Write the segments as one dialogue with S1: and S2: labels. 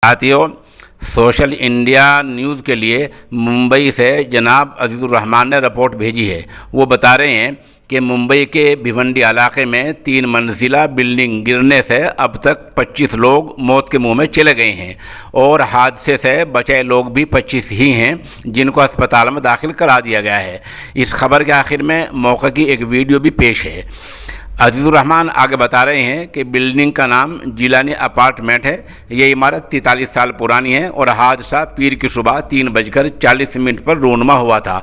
S1: साथियों, social India news के लिए मुंबई से जनाब अजीज़ुर रहमान ने रिपोर्ट भेजी है। वो बता रहे हैं कि मुंबई के भिवंडी इलाके में 3 मंजिला बिल्डिंग गिरने से अब तक 25 लोग मौत के मुंह में चले गए हैं और हादसे से बचे लोग भी 25 ही हैं जिनको अस्पताल में दाखिल करा दिया गया है। इस खबर के आखिर में मौके की एक वीडियो भी पेश है। अजीज़ुर रहमान आगे बता रहे हैं कि बिल्डिंग का नाम जिलानी अपार्टमेंट है। ये इमारत 43 साल पुरानी है और हादसा पीर की सुबह 3:40 पर रूनुमा हुआ था।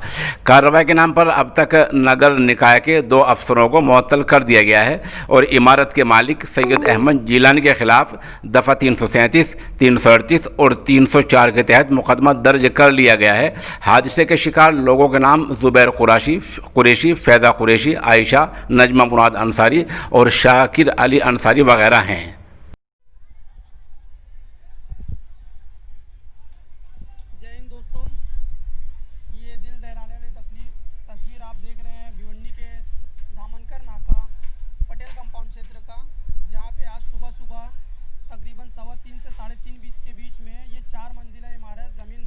S1: कार्रवाई के नाम पर अब तक नगर निकाय के 2 अफसरों को मुअत्तल कर दिया गया है और इमारत के मालिक सैयद अहमद जिलानी के खिलाफ दफ़ा 337, 338 और 304 के तहत मुकदमा दर्ज कर लिया गया है। हादसे के शिकार लोगों के नाम जुबैर कुरैशी, फैज़ा कुरैशी, आयशा, नजमा मुराद अंसारी और शाकिर अली अंसारी वगैरह हैं।
S2: जय हिंद दोस्तों, ये दिल दहलाने वाली तस्वीर आप देख रहे हैं भिवंडी के धामनकर नाका पटेल कंपाउंड क्षेत्र का, जहां पे आज सुबह तकरीबन 3:15 से 3:30 के बीच में ये 4 मंजिला इमारत ज़मीन